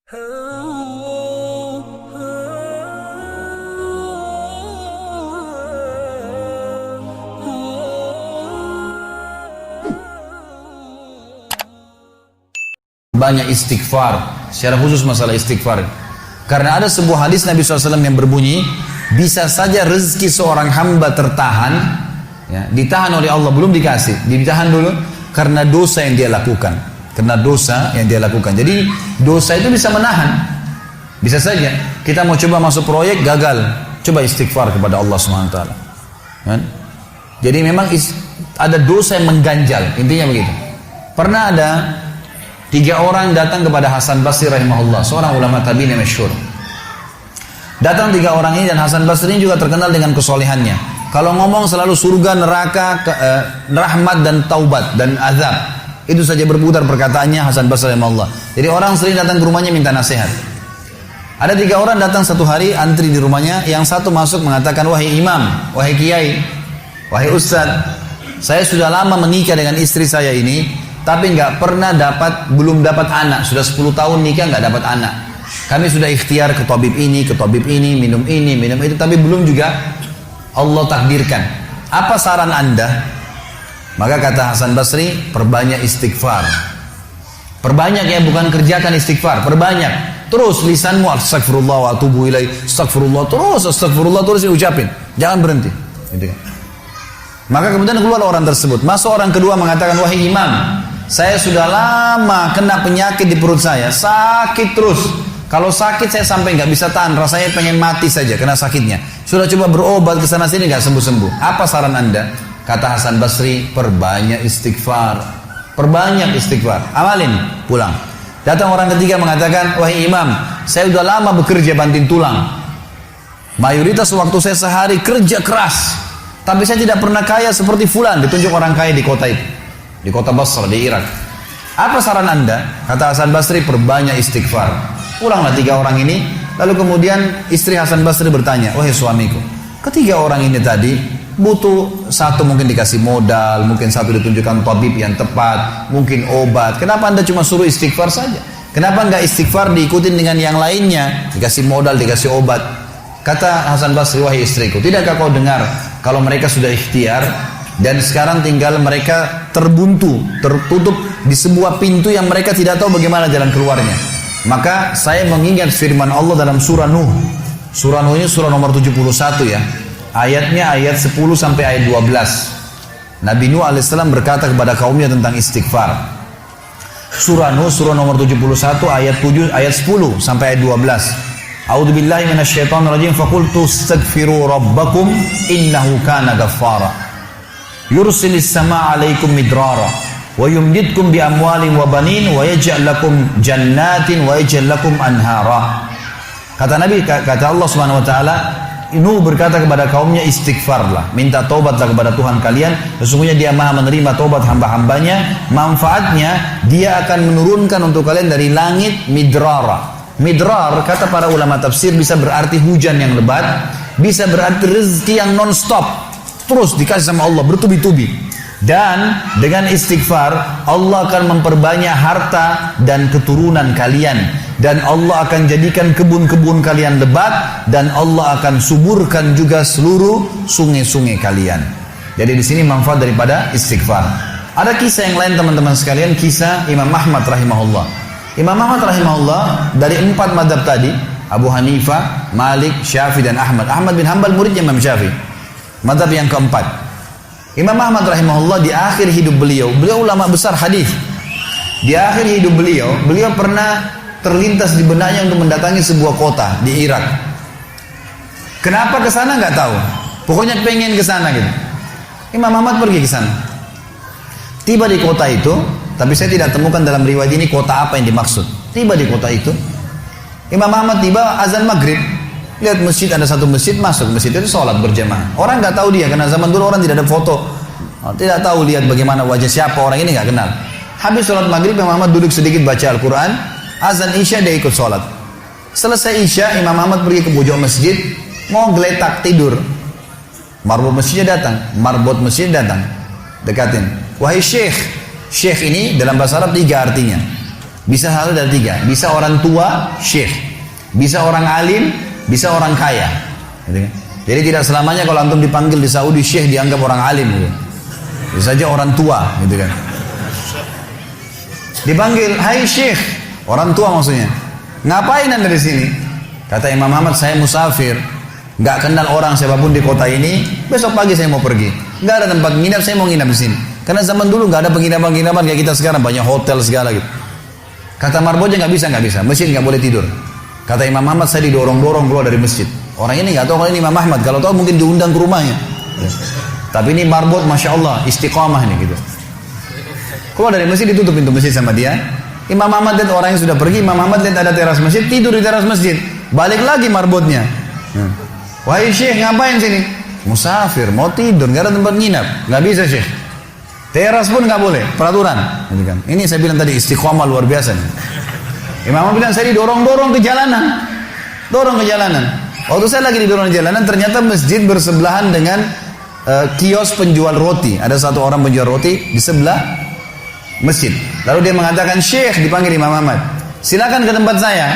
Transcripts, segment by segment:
Banyak istighfar, secara khusus masalah istighfar. Karena ada sebuah hadis Nabi SAW yang berbunyi, bisa saja rezeki seorang hamba tertahan, ya, ditahan oleh Allah, belum dikasih, ditahan dulu karena dosa yang dia lakukan. Karena dosa yang dia lakukan. Jadi dosa itu bisa menahan. Bisa saja kita mau coba masuk proyek gagal, coba istighfar kepada Allah SWT. Kan? Jadi memang ada dosa yang mengganjal, intinya begitu. Pernah ada 3 orang datang kepada Hasan Basri rahimahullah, seorang ulama tabi'in yang masyhur. Datang 3 orang ini, dan Hasan Basri ini juga terkenal dengan kesolehannya. Kalau ngomong selalu surga, neraka, rahmat dan taubat dan azab. Itu saja berputar perkataannya Hasan Basri rahimahullah. Jadi orang sering datang ke rumahnya minta nasihat. Ada 3 orang datang satu hari, antri di rumahnya. Yang satu masuk mengatakan, wahai imam, wahai kiai, wahai ustaz, saya sudah lama menikah dengan istri saya ini, tapi belum dapat anak. Sudah 10 tahun nikah nggak dapat anak. Kami sudah ikhtiar ke tabib ini, minum itu, tapi belum juga Allah takdirkan. Apa saran Anda? Maka kata Hasan Basri, perbanyak istighfar. Perbanyak ya, bukan kerjakan istighfar, perbanyak. Terus lisanmu astagfirullah wa atubu ilaih, astagfirullah terus diucapin. Jangan berhenti. Gitu. Maka kemudian keluar orang tersebut. Masuk orang kedua mengatakan, wahai imam, saya sudah lama kena penyakit di perut saya, sakit terus. Kalau sakit saya sampai nggak bisa tahan, rasanya pengen mati saja kena sakitnya. Sudah coba berobat ke sana sini nggak sembuh-sembuh. Apa saran Anda? Kata Hasan Basri, perbanyak istighfar. Perbanyak istighfar. Amalin, pulang. Datang orang ketiga mengatakan, wahai imam, saya sudah lama bekerja banting tulang. Mayoritas waktu saya sehari kerja keras, tapi saya tidak pernah kaya seperti fulan. Ditunjuk orang kaya di kota itu, di kota Basra, di Irak. Apa saran Anda? Kata Hasan Basri, perbanyak istighfar. Pulanglah 3 orang ini. Lalu kemudian istri Hasan Basri bertanya, wahai suamiku, ketiga orang ini tadi butuh satu mungkin dikasih modal, mungkin satu ditunjukkan tabib yang tepat, mungkin obat. Kenapa Anda cuma suruh istighfar saja? Kenapa enggak istighfar diikutin dengan yang lainnya? Dikasih modal, dikasih obat. Kata Hasan Basri, wahai istriku, tidakkah kau dengar kalau mereka sudah ikhtiar dan sekarang tinggal mereka terbuntu, tertutup di sebuah pintu yang mereka tidak tahu bagaimana jalan keluarnya. Maka saya mengingat firman Allah dalam surah Nuh. Surah Nuh ini surah nomor 71 ya. Ayatnya ayat 10 sampai ayat 12. Nabi Nuh alaihissalam berkata kepada kaumnya tentang istighfar. Surah Nuh surah nomor 71 ayat 7 ayat 10 sampai ayat 12. A'udzubillahi minasyaitonirrajim, faqultu astaghfiru rabbakum innahu kana ghaffara. Yursilis samaa'a 'alaikum midrara wa yumdidkum bi amwalin wa banin wa yaj'al lakum jannatin wa yaj'al lakum anhara. Kata Nabi, kata Allah Subhanahu wa taala, Nuh berkata kepada kaumnya, istighfarlah, minta taubatlah kepada Tuhan kalian, sesungguhnya Dia Maha menerima taubat hamba-hambanya. Manfaatnya Dia akan menurunkan untuk kalian dari langit midrara. Midrar kata para ulama tafsir bisa berarti hujan yang lebat, bisa berarti rezeki yang non-stop, terus dikasih sama Allah bertubi-tubi. Dan dengan istighfar Allah akan memperbanyak harta dan keturunan kalian, dan Allah akan jadikan kebun-kebun kalian lebat, dan Allah akan suburkan juga seluruh sungai-sungai kalian. Jadi di sini manfaat daripada istighfar. Ada kisah yang lain teman-teman sekalian, kisah Imam Ahmad rahimahullah. Imam Ahmad rahimahullah dari 4 madhab tadi, Abu Hanifah, Malik, Syafi'i dan Ahmad. Ahmad bin Hanbal muridnya Imam Syafi'i. Madhab yang keempat. Imam Ahmad rahimahullah di akhir hidup beliau ulama besar hadis. Di akhir hidup beliau pernah terlintas di benaknya untuk mendatangi sebuah kota di Irak. Kenapa ke sana nggak tahu. Pokoknya pengen ke sana gitu. Imam Ahmad pergi ke sana. Tiba di kota itu, tapi saya tidak temukan dalam riwayat ini kota apa yang dimaksud. Tiba di kota itu, Imam Ahmad tiba azan maghrib. Lihat masjid, ada satu masjid, masuk masjid itu sholat berjamaah. Orang nggak tahu dia, karena zaman dulu orang tidak ada foto, tidak tahu lihat bagaimana wajah siapa orang ini, nggak kenal. Habis sholat maghrib, Imam Ahmad duduk sedikit baca Al-Quran. Azan isya dia ikut sholat. Selesai isya, Imam Ahmad pergi ke pojok masjid, mau geletak tidur. Marbot masjidnya datang, dekatin. Wahai syekh, syekh ini dalam bahasa Arab 3 artinya. Bisa satu dari tiga. Bisa orang tua, syekh. Bisa orang alim, bisa orang kaya. Gitu kan? Jadi tidak selamanya kalau antum dipanggil di Saudi syekh dianggap orang alim. Gitu. Bisa saja orang tua. Gitu kan? Dipanggil, hai syekh. Orang tua maksudnya. Ngapain anda di sini? Kata Imam Ahmad, saya musafir. Nggak kenal orang siapapun di kota ini. Besok pagi saya mau pergi. Nggak ada tempat nginap, saya mau nginap di sini. Karena zaman dulu nggak ada penginapan-penginapan kayak kita sekarang, banyak hotel segala gitu. Kata marbotnya nggak bisa. Masjid nggak boleh tidur. Kata Imam Ahmad, saya didorong-dorong keluar dari masjid. Orang ini nggak tahu kalau ini Imam Ahmad. Kalau tahu mungkin diundang ke rumahnya. Ya. Tapi ini marbot, masya Allah, istiqamah ini gitu. Keluar dari masjid, ditutup pintu masjid sama dia. Imam Ahmad lihat orang yang sudah pergi. Imam Ahmad lihat ada teras masjid, tidur di teras masjid. Balik lagi marbotnya. Wahai syekh, ngapain sini? Musafir, mau tidur, nggak ada tempat nginap. Nggak bisa syekh. Teras pun nggak boleh, peraturan. Ini saya bilang tadi istiqomah luar biasa nih. Imam Ahmad bilang saya didorong-dorong ke jalanan, Waktu saya lagi didorong ke jalanan, ternyata masjid bersebelahan dengan kios penjual roti. Ada satu orang penjual roti di sebelah masjid. Lalu dia mengatakan, syekh, dipanggil Imam Ahmad, silakan ke tempat saya.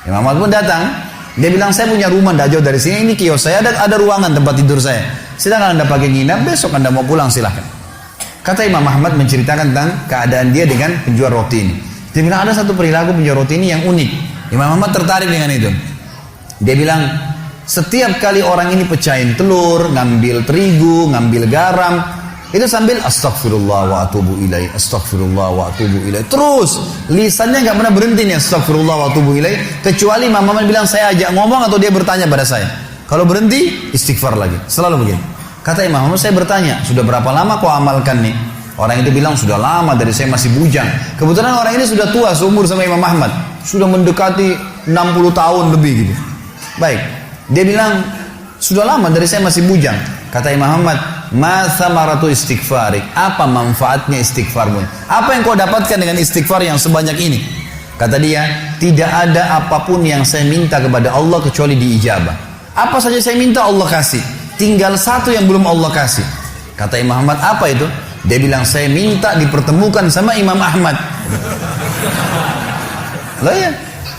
Imam Ahmad pun datang. Dia bilang, saya punya rumah tidak jauh dari sini, ini kios saya, ada ruangan tempat tidur saya. Silakan anda pakai nginap, besok anda mau pulang silahkan. Kata Imam Ahmad menceritakan tentang keadaan dia dengan penjual roti ini. Dia bilang ada satu perilaku penjual roti ini yang unik. Imam Ahmad tertarik dengan itu. Dia bilang, setiap kali orang ini pecahin telur, ngambil terigu, ngambil garam, itu sambil astagfirullah wa atubu ilaih, astagfirullah wa atubu ilaih. Terus lisannya nggak pernah berhenti nih, astagfirullah wa atubu ilaih. Kecuali Imam Ahmad bilang saya ajak ngomong atau dia bertanya pada saya. Kalau berhenti istighfar lagi, selalu begini. Kata Imam Ahmad, saya bertanya, sudah berapa lama kau amalkan nih? Orang itu bilang sudah lama, dari saya masih bujang. Kebetulan orang ini sudah tua seumur sama Imam Ahmad, sudah mendekati 60 tahun lebih gitu. Baik, dia bilang sudah lama, dari saya masih bujang. Kata Imam Ahmad, ma thamaratu istighfarik, apa manfaatnya istighfarmu? Apa yang kau dapatkan dengan istighfar yang sebanyak ini? Kata dia, tidak ada apapun yang saya minta kepada Allah kecuali diijabah. Apa saja saya minta Allah kasih, tinggal satu yang belum Allah kasih. Kata Imam Ahmad, apa itu? Dia bilang, saya minta dipertemukan sama Imam Ahmad. Loh ya,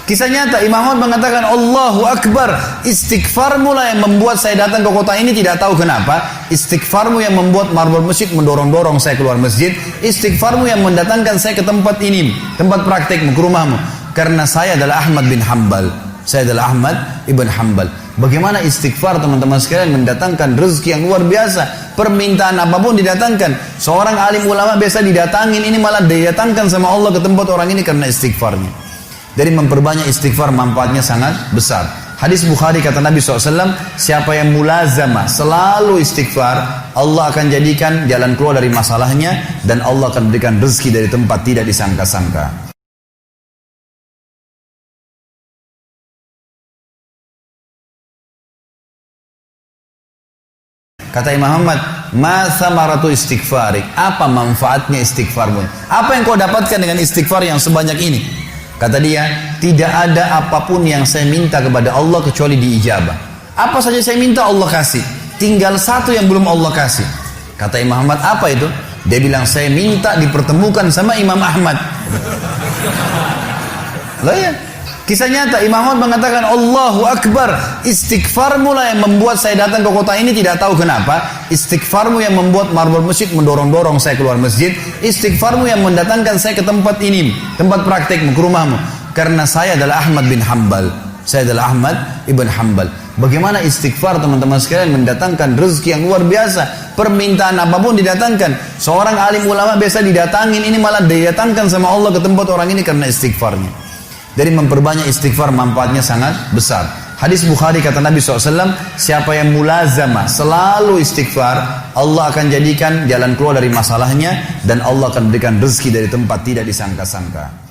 kisah nyata. Imam Ahmad mengatakan, Allahu Akbar, istighfarmu lah yang membuat saya datang ke kota ini, tidak tahu kenapa. Istighfarmu yang membuat marbot masjid mendorong-dorong saya keluar masjid. Istighfarmu yang mendatangkan saya ke tempat ini, tempat praktekmu, ke rumahmu. Karena saya adalah Ahmad bin Hanbal. Saya adalah Ahmad ibn Hanbal. Bagaimana istighfar teman-teman sekalian mendatangkan rezeki yang luar biasa. Permintaan apapun didatangkan. Seorang alim ulama biasa didatangin, ini malah didatangkan sama Allah ke tempat orang ini karena istighfarnya. Dari memperbanyak istighfar manfaatnya sangat besar. Hadis Bukhari kata Nabi SAW, siapa yang mulazamah selalu istighfar, Allah akan jadikan jalan keluar dari masalahnya dan Allah akan berikan rezeki dari tempat tidak disangka-sangka. Kata Imam Ahmad, ma thamaratu istighfarik, apa manfaatnya istighfarmu? Apa yang kau dapatkan dengan istighfar yang sebanyak ini? Kata dia, tidak ada apapun yang saya minta kepada Allah kecuali diijabah. Apa saja saya minta Allah kasih, tinggal satu yang belum Allah kasih. Kata Imam Ahmad, apa itu? Dia bilang, saya minta dipertemukan sama Imam Ahmad. Loh ya, kisah nyata. Imam Ahmad mengatakan, Allahu Akbar, istighfarmu lah yang membuat saya datang ke kota ini, tidak tahu kenapa. Istighfarmu yang membuat marbot masjid mendorong-dorong saya keluar masjid. Istighfarmu yang mendatangkan saya ke tempat ini, tempat praktekmu, ke rumahmu. Karena saya adalah Ahmad bin Hanbal. Saya adalah Ahmad ibn Hanbal. Bagaimana istighfar teman-teman sekalian mendatangkan rezeki yang luar biasa. Permintaan apapun didatangkan. Seorang alim ulama biasa didatangin, ini malah didatangkan sama Allah ke tempat orang ini karena istighfarnya. Dari memperbanyak istighfar manfaatnya sangat besar. Hadis Bukhari kata Nabi SAW, siapa yang mulazamah selalu istighfar, Allah akan jadikan jalan keluar dari masalahnya dan Allah akan berikan rezeki dari tempat tidak disangka-sangka.